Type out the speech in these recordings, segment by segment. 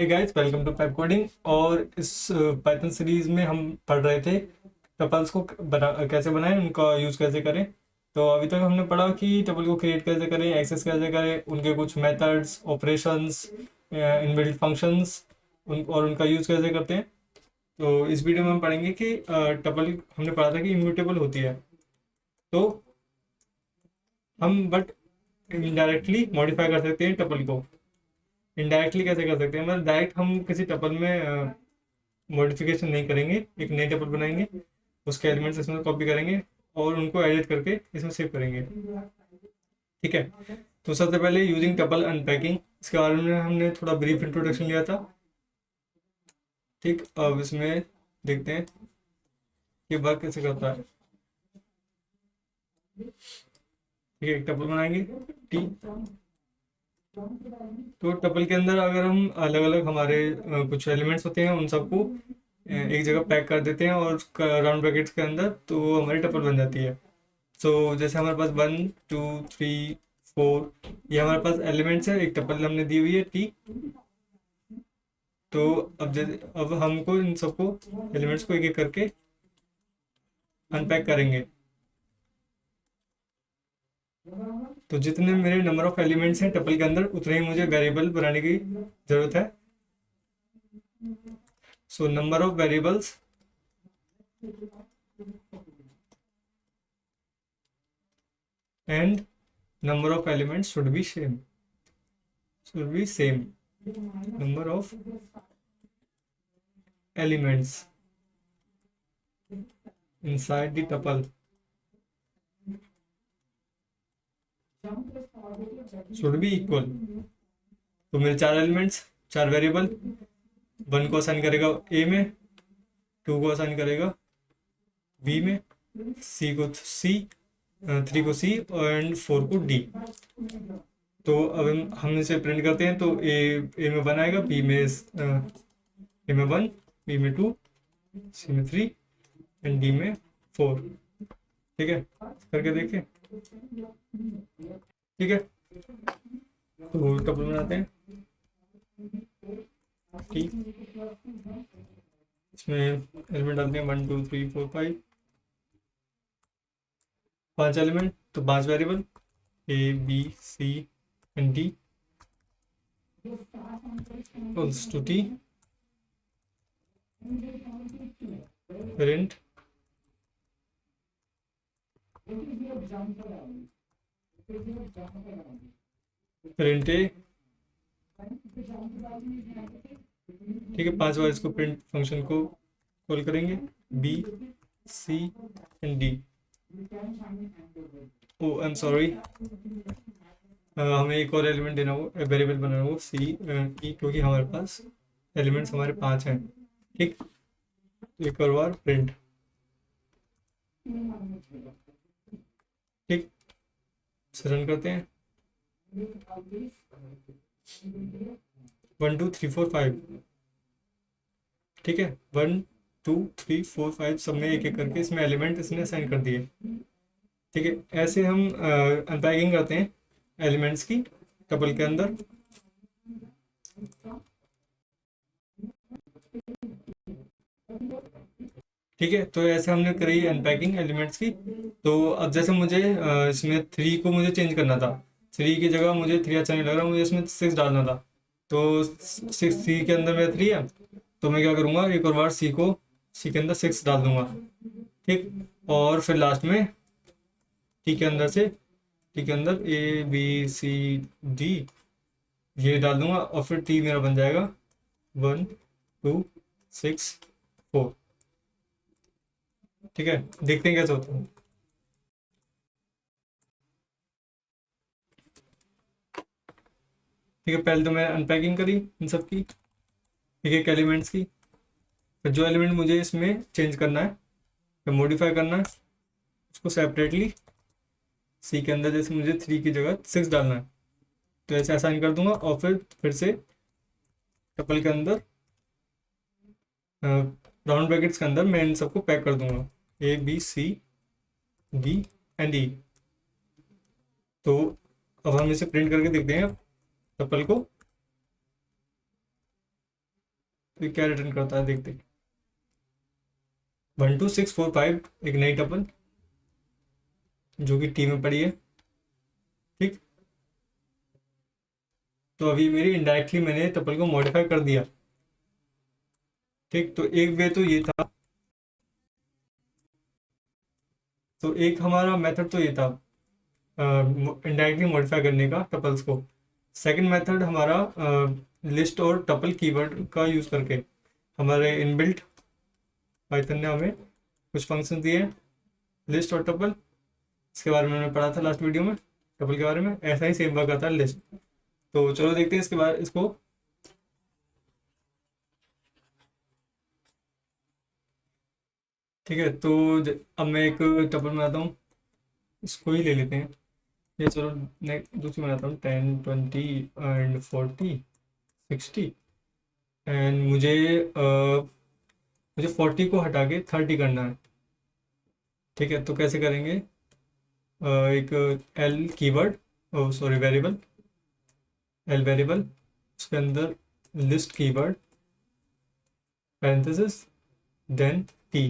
Hey guys, welcome to pipe coding. और इस Python series में हम पढ़ रहे थे टपल्स को कैसे बनाएं, उनका यूज़ कैसे करें। तो अभी तक हमने पढ़ा कि टपल को क्रिएट कैसे करें, एक्सेस कैसे करें, उनके कुछ मेथड्स, ऑपरेशंस, इनबिल्ट फंक्शंस और उनका यूज़ कैसे करते हैं। तो इस वीडियो में हम पढ़ेंगे कि टपल हमने पढ़ा था कि इम्यूटेबल होती है, तो हम बट इनडायरेक्टली मॉडिफाई कर सकते हैं टपल को। इनडायरेक्टली कैसे कर सकते हैं, मतलब डायरेक्ट हम किसी टपल में मॉडिफिकेशन नहीं करेंगे, एक नई टपल बनाएंगे, उसके एलिमेंट्स इसमें कॉपी करेंगे और उनको एडिट करके इसमें सेव करेंगे। ठीक है, तो सबसे पहले यूजिंग टपल अनपैकिंग, इसके बारे में हमने थोड़ा ब्रीफ इंट्रोडक्शन लिया था। ठीक, अब इसमें देखते हैं कि वर्क कैसे करता है। ठीक है, एक टपल बनाएंगे टी। तो टपल के अंदर अगर हम अलग अलग हमारे कुछ एलिमेंट्स होते हैं, उन सबको एक जगह पैक कर देते हैं और राउंड ब्रैकेट्स के अंदर, तो हमारी टपल बन जाती है। सो जैसे हमारे पास 1 2 3 4 ये हमारे पास एलिमेंट्स है, एक टपल हमने दी हुई है टी। तो अब हमको इन सबको एलिमेंट्स को एक एक करके अनपैक करेंगे। तो जितने मेरे नंबर ऑफ एलिमेंट्स हैं टपल के अंदर, उतने ही मुझे वेरिएबल बनाने की जरूरत है। So number of variables and number of elements should be same number of elements inside the tuple should be equal। तो मेरे 4 एलिमेंट्स, 4 वेरिएबल, 1 को असाइन करेगा ए में, 2 को असाइन करेगा बी में, सी को सी, 3 को सी एंड 4 को डी। तो अब हम इसे प्रिंट करते हैं, तो ए में 1 आएगा, बी में ए में 1, बी में 2, सी में 3 एंड डी में 4। ठीक है, करके देखिए। ठीक है, तो टपल बनाते हैं ठीक। इसमें एलिमेंट डालते हैं 1 2 3 4 5, 5 एलिमेंट, तो 5 variable A B C and D equals to T print print A. ठीक है, 5 बार इसको प्रिंट फंक्शन को कॉल करेंगे, B C and D. Oh I am sorry, हमें एक और एलिमेंट देना हो, वेरिएबल बनाना हो सी ई, क्योंकि हमारे पास एलिमेंट्स हमारे 5 हैं। ठीक, एक और बार प्रिंट। ठीक, रन करते हैं। 1 2 3 4 5। ठीक है, 1 2 3 4 5 सब में एक एक करके इसमें एलिमेंट इसने असाइन कर दिए। ठीक है, ऐसे हम अनपैकिंग करते हैं एलिमेंट्स की टपल के अंदर। ठीक है, तो ऐसे हमने करी अनपैकिंग एलिमेंट्स की। तो अब जैसे मुझे इसमें 3 को मुझे चेंज करना था, 3 की जगह मुझे 3 अच्छा नहीं लग रहा, मुझे इसमें 6 डालना था। तो 6 सी के अंदर मेरा 3 है, तो मैं क्या करूँगा, एक और बार सी के अंदर 6 डाल दूंगा। ठीक, और फिर लास्ट में टी के अंदर से, टी के अंदर ए बी सी डी ये डाल दूंगा, और फिर टी मेरा बन जाएगा 1 2 6 4। ठीक है, देखते हैं कैसे होता है। ठीक है, पहले तो मैं अनपैकिंग करी इन सब की, एक एक एलिमेंट्स की। फिर जो एलिमेंट मुझे इसमें चेंज करना है या मॉडिफाई करना है, उसको सेपरेटली सी के अंदर, जैसे मुझे 3 की जगह 6 डालना है, तो ऐसे असाइन कर दूंगा। और फिर से टपल के अंदर राउंड ब्रैकेट्स के अंदर मैं इन सबको पैक कर दूंगा, A B C D and E. तो अब हम इसे प्रिंट करके देखते हैं टपल को। तो ये क्या रिटर्न करता है देखते हैं। 12645 एक नई टपल जो कि टी में पड़ी है। ठीक, तो अभी मेरी इनडायरेक्टली मैंने टपल को मॉडिफाई कर दिया। ठीक, तो एक वे तो ये था, तो एक हमारा मेथड तो ये था इनडायरेक्टली मॉडिफाई करने का टपल्स को। सेकंड मेथड हमारा लिस्ट और टपल कीवर्ड का यूज़ करके हमारे इनबिल्ट पाइथन ने हमें कुछ फंक्शन दिए हैं, लिस्ट और टपल। इसके बारे में मैंने पढ़ा था लास्ट वीडियो में, टपल के बारे में। ऐसा ही सेम वर्क आता है लिस्ट। तो चलो देखते हैं इसके बाद इसको। ठीक है, तो अब मैं एक टपल बनाता हूँ, इसको ही ले लेते हैं। ये चलो नेक्स्ट दूसरी बनाता हूँ, 10 20 एंड 40 60। एंड मुझे 40 को हटा के 30 करना है। ठीक है, तो कैसे करेंगे? एक L keyword, oh sorry variable, L variable, उसके अंदर list keyword parenthesis then T.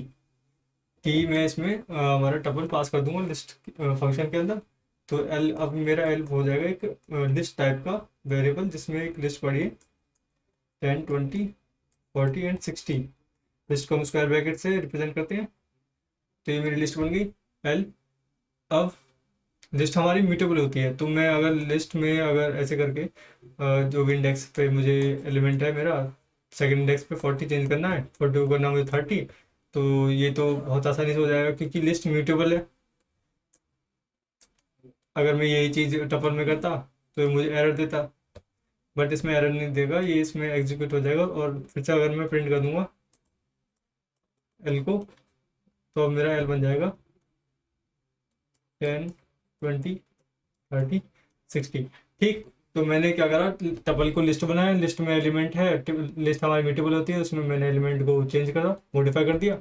T में इसमें हमारा टपल पास कर दूंगा लिस्ट फंक्शन के अंदर। तो एल, अब मेरा एल हो जाएगा एक लिस्ट टाइप का वेरिएबल जिसमें एक लिस्ट पड़ी है 10 20 40 एंड 60। लिस्ट को हम स्क्वायर ब्रैकेट से रिप्रेजेंट करते हैं। तो ये मेरी लिस्ट बन गई एल। अब लिस्ट हमारी म्यूटेबल होती है, तो मैं अगर लिस्ट में अगर ऐसे करके जो भी इंडेक्स पे मुझे एलिमेंट है मेरा, सेकंड इंडेक्स पे 40 चेंज करना है, 40 को करना मुझे 30, तो ये तो बहुत आसानी से हो जाएगा क्योंकि लिस्ट म्यूटेबल है। अगर मैं यही चीज़ टपल में करता तो ये मुझे एरर देता, बट इसमें एरर नहीं देगा, ये इसमें एग्जीक्यूट हो जाएगा। और फिर से अगर मैं प्रिंट कर दूंगा एल को, तो अब मेरा एल बन जाएगा 10 20 30 60। ठीक, तो मैंने क्या करा, टपल को लिस्ट बनाया, लिस्ट में एलिमेंट है, लिस्ट हमारी म्यूटेबल होती है, उसमें मैंने एलिमेंट को चेंज करा, मॉडिफाई कर दिया।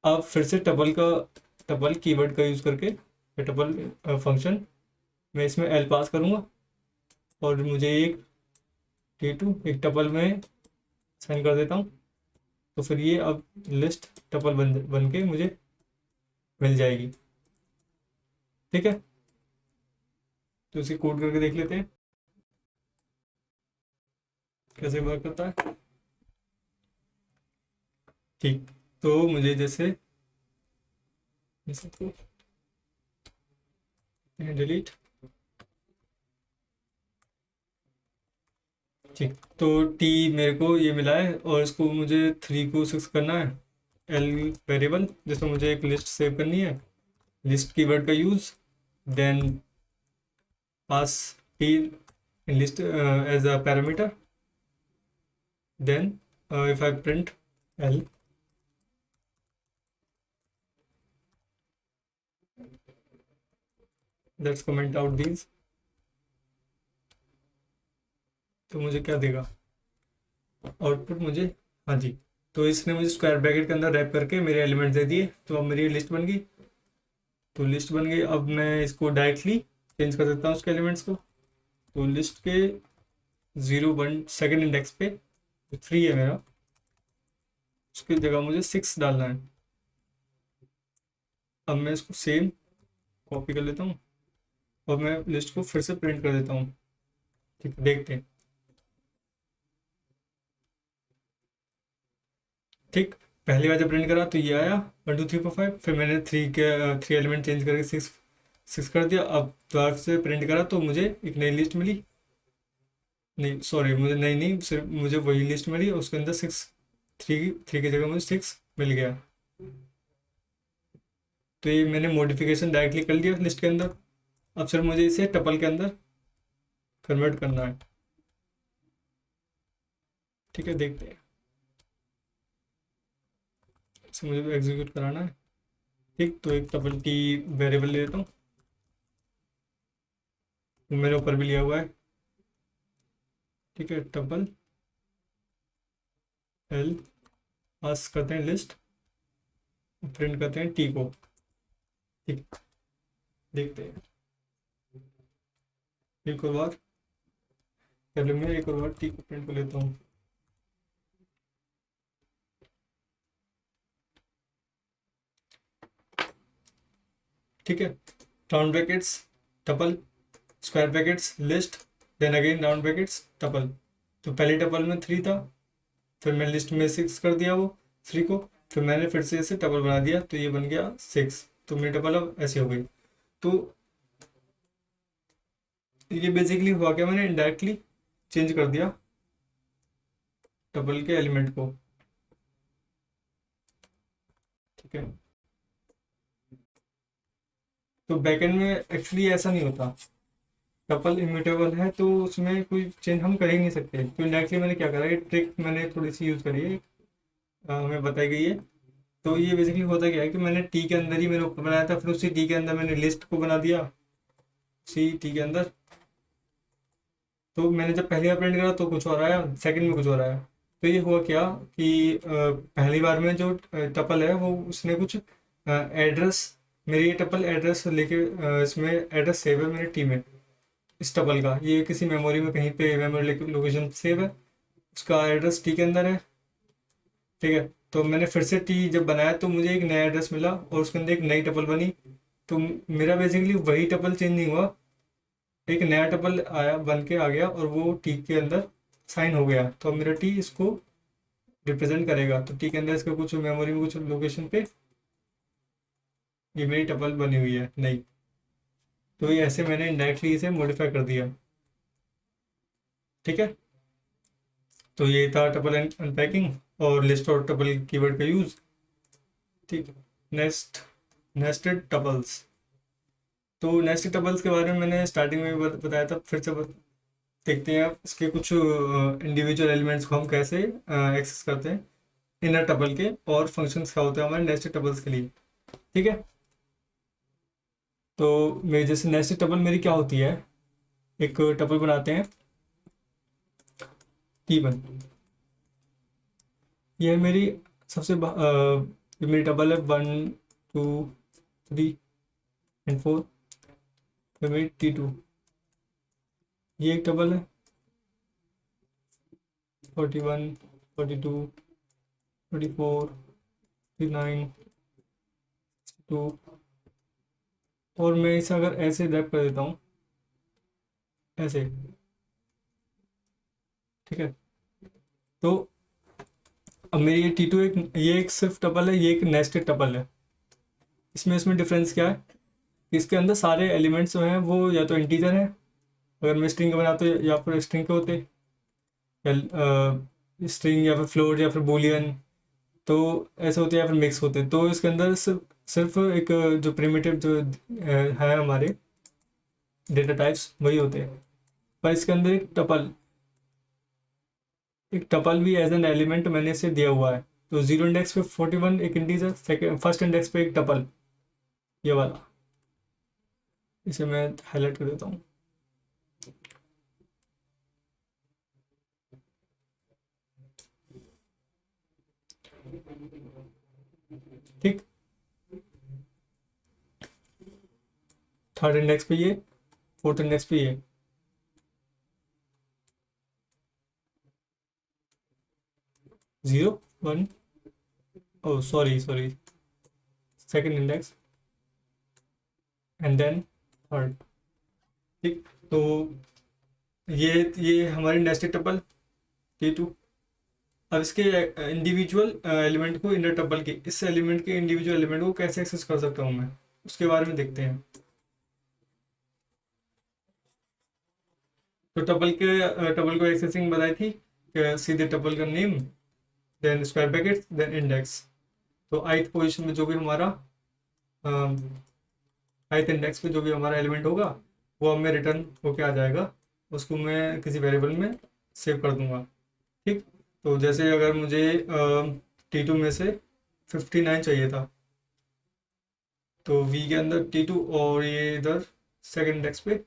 अब फिर से टपल कीवर्ड का यूज़ करके टपल फंक्शन मैं इसमें एल पास करूँगा और मुझे एक T2 एक टपल में साइन कर देता हूँ। तो फिर ये अब लिस्ट टपल बन के मुझे मिल जाएगी। ठीक है, तो इसे कोड करके देख लेते हैं कैसे वर्क करता है। ठीक, तो मुझे जैसे डिलीट। ठीक, तो टी मेरे को ये मिला है और इसको मुझे 3 को 6 करना है। एल वेरिएबल जिसमें मुझे एक लिस्ट सेव करनी है, लिस्ट कीवर्ड का use, then pass T list as a parameter, then if I print L, let's comment out these. तो मुझे क्या देगा आउटपुट मुझे? हाँ जी, तो इसने मुझे स्क्वायर ब्रैकेट के अंदर रैप करके मेरे एलिमेंट दे दिए, तो अब मेरी लिस्ट बन गई। तो लिस्ट बन गई, अब मैं इसको डायरेक्टली चेंज कर सकता हूँ उसके एलिमेंट्स को। तो लिस्ट के 0 1 सेकेंड इंडेक्स पे 3 है मेरा, उसकी जगह मुझे 6 डालना है। अब मैं इसको सेम कॉपी कर लेता हूँ और मैं लिस्ट को फिर से प्रिंट कर देता हूँ। ठीक है, देखते हैं। ठीक, पहली बार जब प्रिंट करा तो ये आया 1 2 3 4 5, फिर मैंने 3 एलिमेंट चेंज करके 6 कर दिया। अब दोबारा से प्रिंट करा तो मुझे एक नई लिस्ट मिली, नहीं सॉरी, मुझे नई नहीं, सिर्फ मुझे वही लिस्ट मिली और उसके अंदर 6, 3 की जगह मुझे 6 मिल गया। तो ये मैंने मॉडिफिकेशन डायरेक्टली कर लिया लिस्ट के अंदर। अब सिर्फ मुझे इसे टपल के अंदर कन्वर्ट करना है। ठीक है, देखते हैं, इसे मुझे एग्जीक्यूट कराना है। ठीक, तो एक टपल टी वेरिएबल ले लेता हूँ, वो मैंने ऊपर भी लिया हुआ है। ठीक है, टपल एल पास करते हैं लिस्ट, प्रिंट करते हैं टी को। ठीक, देखते हैं एक और बार, पहले मैं एक और बार टी को प्रिंट कर लेता हूँ। ठीक है, round brackets tuple, square brackets list, then again round brackets tuple. तो पहले टपल में 3 था, फिर मैं लिस्ट में 6 कर दिया वो 3 को, फिर मैंने फिर से इसे टपल बना दिया तो ये बन गया 6। तो मेरी टपल अब ऐसी हो गई। तो ये बेसिकली हुआ क्या, मैंने इनडायरेक्टली चेंज कर दिया टपल के एलिमेंट को। ठीक है, तो बैकएंड में एक्चुअली ऐसा नहीं होता, टपल इम्यूटेबल है तो उसमें कोई चेंज हम कर ही नहीं सकते। तो इनडायरेक्टली मैंने क्या करा, ये ट्रिक मैंने थोड़ी सी यूज़ करी है, हमें बताई गई है। तो ये बेसिकली होता क्या है कि मैंने टी के अंदर ही मैंने ऊपर बनाया था, फिर उसी टी के अंदर मैंने लिस्ट को बना दिया, उसी टी के अंदर। तो मैंने जब पहली बार प्रिंट करा तो कुछ और आया, सेकंड में कुछ और आया। तो ये हुआ क्या कि पहली बार में जो टपल है वो उसने कुछ एड्रेस, मेरी ये टपल एड्रेस लेके इसमें एड्रेस सेव है मेरे टी में, इस टपल का ये किसी मेमोरी में कहीं पे मेमोरी लोकेशन सेव है, उसका एड्रेस टी के अंदर है। ठीक है, तो मैंने फिर से टी जब बनाया तो मुझे एक नया एड्रेस मिला और उसके अंदर एक नई टपल बनी। तो मेरा बेसिकली वही टपल चेंज नहीं हुआ, एक नया टपल आया बन के आ गया और वो टी के अंदर साइन हो गया। तो अब मेरा टी इसको रिप्रेजेंट करेगा, तो टी के अंदर इसका कुछ मेमोरी में कुछ लोकेशन पे ये मेरी टपल बनी हुई है नई। तो ये ऐसे मैंने इनडायरेक्टली इसे मॉडिफाई कर दिया। ठीक है, तो ये था टपल अनपैकिंग और लिस्ट और टपल कीवर्ड का यूज। ठीक, नेक्स्ट नेस्टेड टपल्स। तो नेस्टेड टपल्स के बारे में मैंने स्टार्टिंग में भी बताया था, फिर से देखते हैं आप इसके कुछ इंडिविजुअल एलिमेंट्स को हम कैसे एक्सेस करते हैं इनर टपल के, और फंक्शंस क्या होते हैं हमारे नेस्टेड टपल्स के लिए। ठीक है, तो मेरे जैसे नेस्टेड टपल मेरी क्या होती है, एक टपल बनाते हैं T1, ये मेरी सबसे ये मेरी टपल है 1 2 3 एंड 4, फिर मेरी T2, ये एक टपल है 41 42 44 39 2। और मैं इसे अगर ऐसे रैप कर देता हूँ ऐसे, ठीक है, तो अब मेरी ये T2 ये एक सिर्फ टपल है, ये एक नेस्टेड टपल है। इसमें डिफरेंस क्या है, इसके अंदर सारे एलिमेंट्स जो हैं वो या तो इंटीजर हैं, अगर मैं स्ट्रिंग का बनाता हूँ, या फिर स्ट्रिंग के होते, या स्ट्रिंग या फिर फ्लोट या फिर बूलियन, तो ऐसे होते हैं, या फिर मिक्स होते हैं। तो इसके अंदर सिर्फ एक जो प्रिमिटिव जो है हमारे डेटा टाइप्स वही होते हैं। पर इसके अंदर एक टपल भी एज एन एलिमेंट मैंने इसे दिया हुआ है। तो 0 इंडेक्स पे 41 एक इंटीजर, सेकेंड फर्स्ट इंडेक्स पे एक टपल, ये वाला, इसे मैं हाईलाइट कर देता हूँ। ठीक, थर्ड इंडेक्स पे ये, फोर्थ इंडेक्स पे ये, 0 1, oh sorry second index and then third. ठीक, तो ये हमारी नेस्टेड टपल T2। अब इसके इंडिविजुअल एलिमेंट को इनर टपल के, इस एलिमेंट के इंडिविजुअल एलिमेंट को कैसे एक्सेस कर सकता हूँ मैं, उसके बारे में देखते हैं। तो टपल को एक्सेसिंग बताई थी कि सीधे टपल का name, then square bracket, then index. तो ith पोजीशन में जो भी हमारा ith इंडेक्स पे जो भी हमारा एलिमेंट होगा वो हमें रिटर्न होके आ जाएगा, उसको मैं किसी वेरिएबल में सेव कर दूंगा। ठीक, तो जैसे अगर मुझे T2 में से 59 चाहिए था, तो V के अंदर T2 और ये इधर सेकेंड इंडेक्स पे,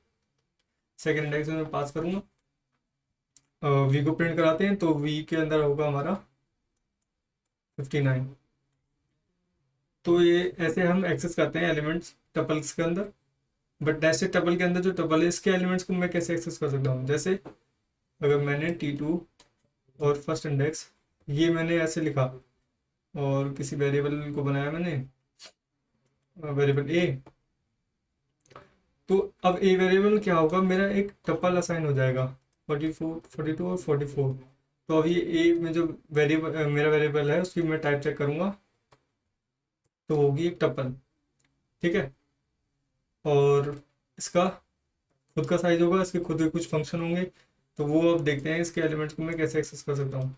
सेकेंड इंडेक्स में मैं पास करूँगा, V को प्रिंट कराते हैं तो V के अंदर होगा हमारा 59। तो ये ऐसे हम एक्सेस करते हैं एलिमेंट्स टपल्स के अंदर। बट नेस्टेड टपल के अंदर जो टपल है इसके एलिमेंट्स को मैं कैसे एक्सेस कर सकता हूँ, जैसे अगर मैंने T2 और फर्स्ट इंडेक्स ये मैंने ऐसे लिखा और किसी वेरिएबल को बनाया मैंने, वेरिएबल A, तो अब ए वेरिएबल क्या होगा, मेरा एक टपल असाइन हो जाएगा 44 42 और 44। तो अभी ए में जो वेरिएबल मेरा वेरिएबल है उसकी मैं टाइप चेक करूंगा, तो होगी एक टपल। ठीक है, और इसका खुद का साइज होगा, इसके खुद के कुछ फंक्शन होंगे। तो वो अब देखते हैं इसके एलिमेंट्स को मैं कैसे एक्सेस कर सकता हूँ।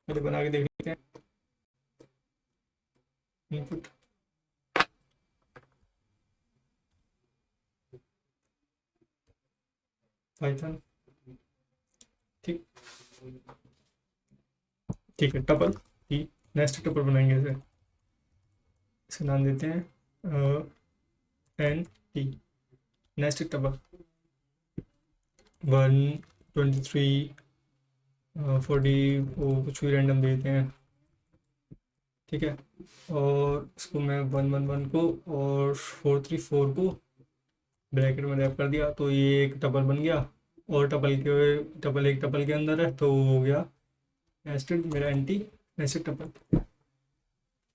पहले बना के देख लेते हैं। इनपुट पाइथन, ठीक ठीक है, टपल की नेक्स्ट टपल बनाएंगे इसे। इसे नाम देते हैं एन टी नेक्स्ट टपल 123 40 वो कुछ भी रैंडम देते हैं। ठीक है, और इसको मैं 111 को और 434 को ब्रैकेट में रैप कर दिया, तो ये एक टपल बन गया। और टपल एक टपल के अंदर है, तो वो हो गया नेस्टेड मेरा एंटी नेस्टेड टपल।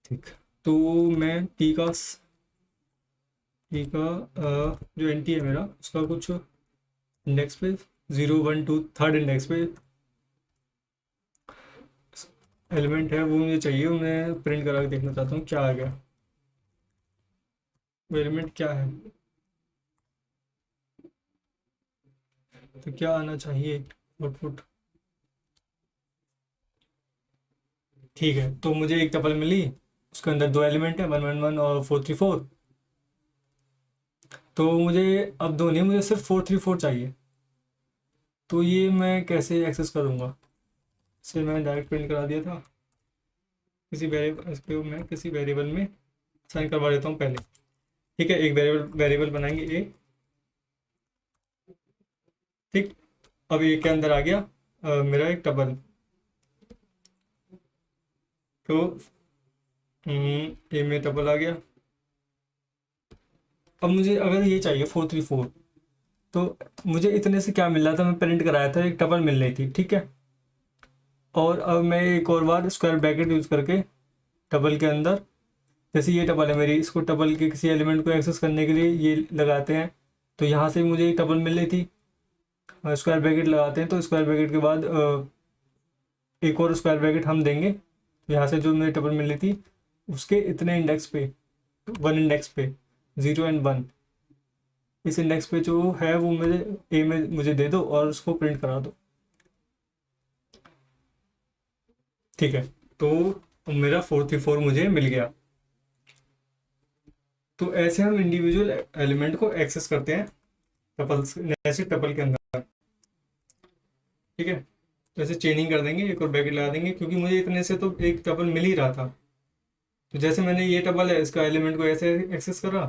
ठीक, तो मैं जो एंटी है मेरा, उसका कुछ इंडेक्स पे 0 1 2 थर्ड इंडेक्स पे एलिमेंट है, वो मुझे चाहिए। मैं प्रिंट करा के देखना चाहता हूँ क्या आ गया, वो एलिमेंट क्या है। तो क्या आना चाहिए आउटपुट। ठीक है, तो मुझे एक टपल मिली, उसके अंदर दो एलिमेंट है 111 और 434। तो मुझे अब दो नहीं, मुझे सिर्फ 434 चाहिए। तो ये मैं कैसे एक्सेस करूँगा। इसे मैं डायरेक्ट प्रिंट करा दिया था, किसी वेरिएबल इसको मैं किसी वेरिएबल में साइन करवा देता हूँ पहले। ठीक है, एक वेरिएबल बनाएंगे ए। ठीक, अब ए के अंदर आ गया मेरा एक टपल। तो ए में टपल आ गया। अब मुझे अगर ये चाहिए 434, तो मुझे इतने से क्या मिल रहा था, मैं प्रिंट कराया था एक टपल मिल रही थी। ठीक है, और अब मैं एक और बार स्क्वायर ब्रैकेट यूज़ करके टपल के अंदर, जैसे ये टपल है मेरी, इसको टपल के किसी एलिमेंट को एक्सेस करने के लिए ये लगाते हैं। तो यहाँ से मुझे एक टपल मिल रही थी, स्क्वायर ब्रैकेट लगाते हैं, तो स्क्वायर ब्रैकेट के बाद एक और स्क्वायर ब्रैकेट हम देंगे। तो यहाँ से जो मेरी टपल मिल रही थी उसके इतने इंडेक्स पे, 1 इंडेक्स पे 0 एंड 1, इस इंडेक्स पे जो है वो मुझे ए में मुझे दे दो और उसको प्रिंट करा दो। ठीक है, तो मेरा 434 मुझे मिल गया। तो ऐसे हम इंडिविजुअल एलिमेंट को एक्सेस करते हैं टपल्स, नेस्टेड टपल के अंदर। ठीक है, तो ऐसे चेनिंग कर देंगे, एक और ब्रैकेट लगा देंगे, क्योंकि मुझे इतने से तो एक टपल मिल ही रहा था। तो जैसे मैंने ये टपल है इसका एलिमेंट को ऐसे एक्सेस करा,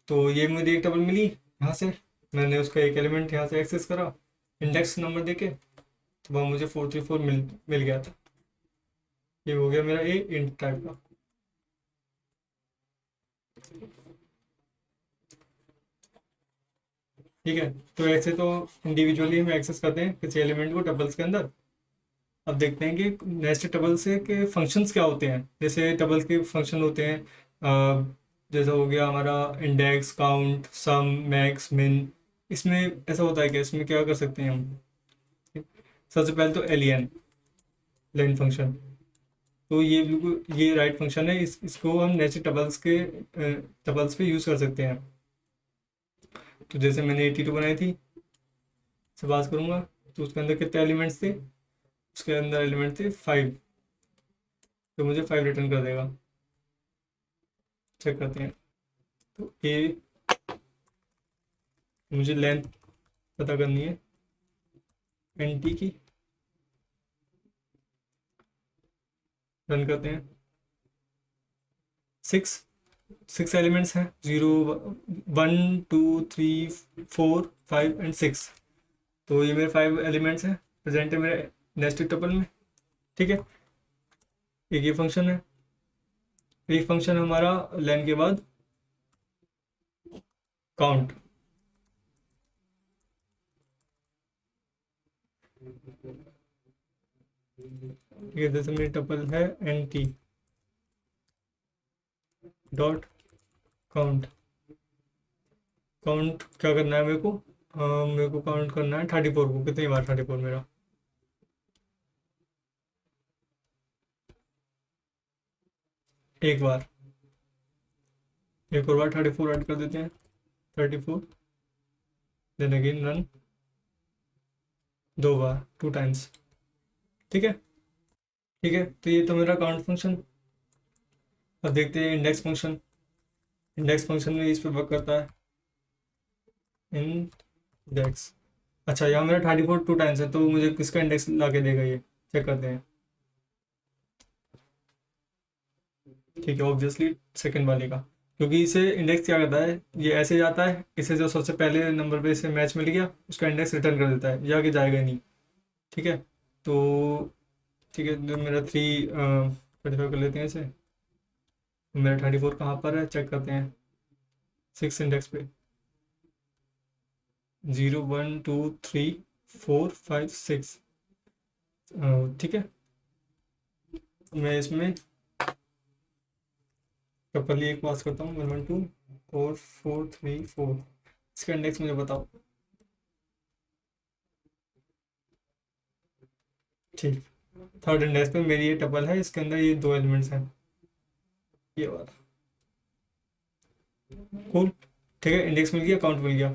तो ये मुझे एक टपल मिली यहाँ से, मैंने उसका एक एलिमेंट यहाँ से एक्सेस करा इंडेक्स नंबर देके, तो वहाँ मुझे 434 मिल गया था। ये हो गया मेरा ए इंट टाइप का। ठीक है, तो ऐसे तो इंडिविजुअली हम एक्सेस करते हैं किसी एलिमेंट को टपल्स के अंदर। अब देखते हैं कि नेस्टेड टपल से के फंक्शंस क्या होते हैं। जैसे टपल्स के फंक्शन होते हैं, जैसे हो गया हमारा इंडेक्स, काउंट, सम, मैक्स, मिन। इसमें ऐसा होता है कि इसमें क्या कर सकते हैं हम। सबसे पहले तो एलियन लेन फंक्शन, तो ये बिल्कुल ये राइट फंक्शन है, इसको हम नेस्टेड टपल्स पे यूज़ कर सकते हैं। तो जैसे मैंने 82 बनाई थी, से बात करूँगा, तो उसके अंदर कितने एलिमेंट्स थे, उसके अंदर एलिमेंट थे 5, तो मुझे 5 रिटर्न कर देगा। चेक करते हैं, तो ए मुझे लेंथ पता करनी है एन टी की, रन करते हैं। 6 एलिमेंट्स हैं, 0 1 2 3 4 5 एंड 6। तो ये मेरे 5 एलिमेंट्स हैं प्रेजेंट है मेरे नेस्टेड टपल में। ठीक है, एक ये फंक्शन है, एक फंक्शन हमारा लेन के बाद काउंट। ठीक है, जैसे मेरी टपल है N T dot count, count क्या करना है मेरे को? मेरे को काउंट करना है 34 को। कितनी बार 34 मेरा? एक बार। एक और बार 34 ऐड कर देते हैं। 34, देन अगेन रन, दो बार, 2 टाइम्स। ठीक है। ठीक है, तो ये तो मेरा काउंट फंक्शन। अब देखते हैं इंडेक्स फंक्शन। इंडेक्स फंक्शन में इस पे वर्क करता है। इंडेक्स। अच्छा, यहाँ मेरा 34 2 टाइम्स है, तो मुझे किसका इंडेक्स ला के देगा ये? चेक करते हैं। ठीक है, ऑब्वियसली सेकंड वाले का, क्योंकि इसे इंडेक्स क्या करता है, ये ऐसे जाता है, इसे जो सबसे पहले नंबर पे इसे मैच मिल गया उसका इंडेक्स रिटर्न कर देता है, ये आगे जाएगा ही नहीं। ठीक है। तो ठीक है, तो मेरा 35 कर लेते हैं इसे। मेरा 34 कहाँ पर है, चेक करते हैं। 6 इंडेक्स पे। 0 1 2 3 4 5 6। ठीक है। मैं इसमें प्रॉपरली एक पास करता हूँ, 1 1 2 4 4 3 4। इसका इंडेक्स मुझे बताओ। ठीक। थर्ड इंडेक्स पे मेरी ये टपल है, इसके अंदर ये दो एलिमेंट्स हैं, ये वाला। कूल। ठीक है, इंडेक्स मिल गया, काउंट मिल गया।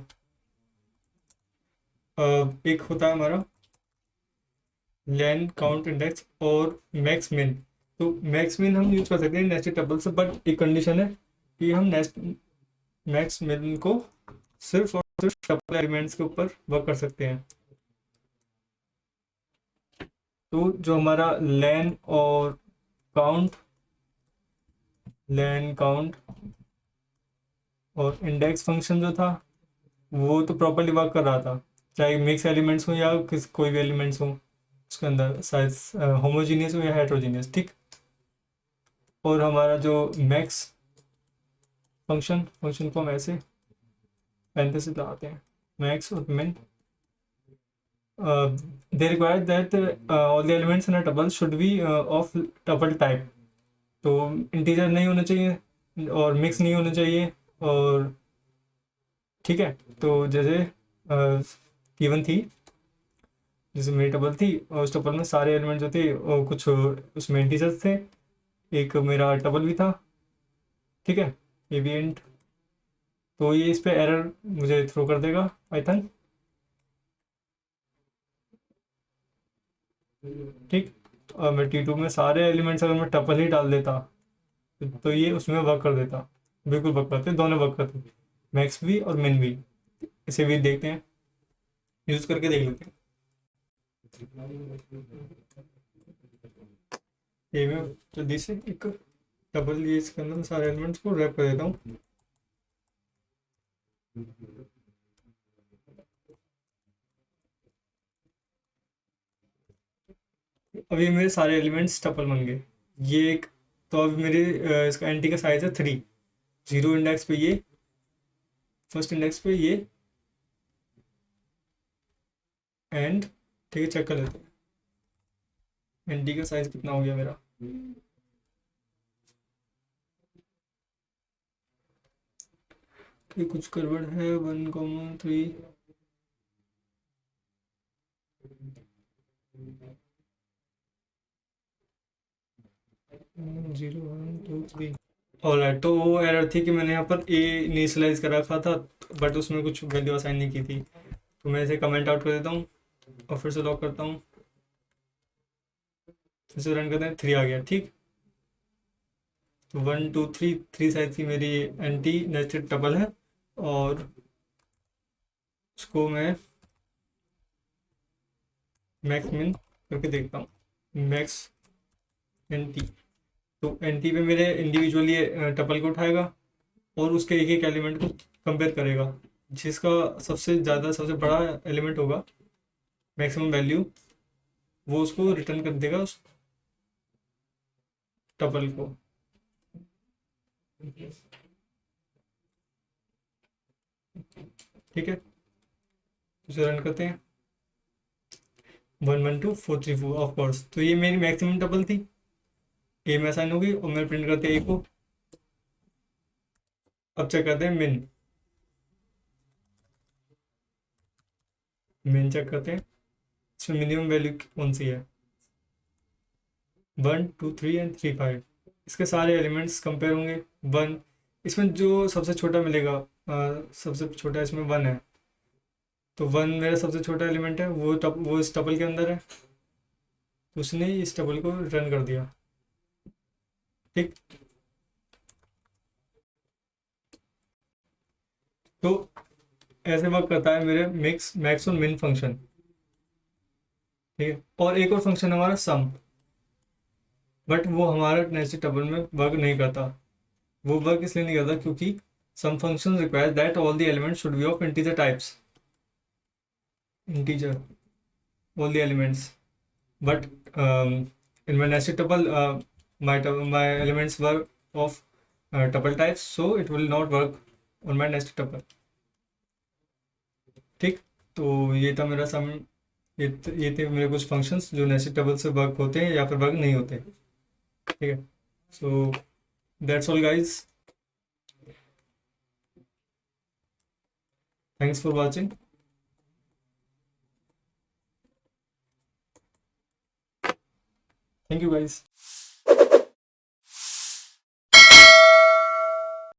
एक होता है हमारा लेन, काउंट, इंडेक्स और मैक्स मिन। तो मैक्स मिन हम यूज कर सकते हैं नेस्टेड टपल से, बट एक कंडीशन है कि हम नेक्स्ट मैक्स मिन को सिर्फ और सिर्फ टपल एलिमेंट्स के ऊपर वर्क कर सकते हैं। तो जो हमारा लेन और काउंट, लेन काउंट और इंडेक्स फंक्शन जो था, वो तो प्रॉपरली वर्क कर रहा था, चाहे मिक्स एलिमेंट्स हो या कोई भी एलिमेंट्स हो उसके अंदर, साइज होमोजीनियस हो या हेट्रोजीनियस। ठीक। और हमारा जो मैक्स फंक्शन, फंक्शन को हम ऐसे पैरेंथेसिस लगाते हैं, मैक्स और मिन। They require that all the elements in a tuple should be of tuple type. तो इंटीजर नहीं होना चाहिए और मिक्स नहीं होना चाहिए। और ठीक है, तो जैसे गिवन थी, जैसे मेरी टपल थी और उस टपल में सारे एलिमेंट जो थे और कुछ उसमें इंटीजर्स थे, एक मेरा टपल भी था। ठीक है, ये भी इंट। तो ये इस पे एरर मुझे थ्रो कर देगा पाइथन। ठीक। और मैं T2 में सारे एलिमेंट्स अगर मैं टपल ही डाल देता तो ये उसमें वर्क कर देता। बिल्कुल वर्क करते, दोनों वर्क करते, मैक्स भी और मिन भी। इसे भी देखते हैं, यूज करके देख लेते हैं। ये मैं जल्दी से एक डबल ये इसके अंदर सारे एलिमेंट्स को रैप कर देता हूँ। अभी मेरे सारे एलिमेंट्स टपल बन गए। ये एक, तो अब मेरे इसका एंटी का साइज है 3। 0 इंडेक्स पे ये, फर्स्ट इंडेक्स पे ये, एंड। ठीक है, चेक कर लेते हैं एंटी का साइज कितना हो गया मेरा। ये कुछ गड़बड़ है, 1,3। 0 1 2 3। ऑलराइट, तो वो एरर थी कि मैंने यहाँ पर ए इनिशियलाइज कर रखा था, बट उसमें कुछ वैल्यू असाइन नहीं की थी। तो मैं इसे कमेंट आउट कर देता हूँ और फिर से लॉक करता हूँ, फिर से रन करते हैं, 3 आ गया। ठीक। तो 1 2 3, 3 साइज की मेरी एंटी नेस्टेड टपल है और उसको मैं मैक्स मिन करके देखता हूँ। Max anti. तो एंटी पे मेरे इंडिविजुअली टपल को उठाएगा और उसके एक एक एलिमेंट को कंपेयर करेगा, जिसका सबसे ज़्यादा सबसे बड़ा एलिमेंट होगा, मैक्सिमम वैल्यू, वो उसको रिटर्न कर देगा उस टपल को। ठीक है, उसे रन करते हैं। 1 1 2 4 3 4, ऑफ कोर्स। तो ये मेरी मैक्सिमम टपल थी, ए में असाइन होगी और मैं प्रिंट करते हैं ए को। अब चेक करते हैं मिन। मेन चेक करते हैं इसमें मिनिमम वैल्यू कौन सी है, 1 2 3 एंड 3 5। इसके सारे एलिमेंट्स कंपेयर होंगे। 1 इसमें जो सबसे छोटा मिलेगा, सबसे छोटा इसमें 1 है, तो 1 मेरा सबसे छोटा एलिमेंट है, वो इस टपल के अंदर है, तो उसने इस टपल को रन कर दिया। ठीक, तो ऐसे वर्क करता है मेरे मैक्स और मिन फंक्शन। ठीक है, और एक और फंक्शन हमारा सम, बट वो हमारा नेस्टेड टपल में वर्क नहीं करता। वो वर्क इसलिए नहीं करता क्योंकि sum function require that all the elements should be of integer types, integer all the elements, but in my nested tuple my elements were of tuple types, so it will not work on my nested tuple। ठीक, तो ये था मेरा सम, ये थे मेरे कुछ functions जो नेस्टेड टपल से वर्क होते हैं या फिर वर्क नहीं होते। ठीक है, so that's all guys, thanks for watching. Thank you guys.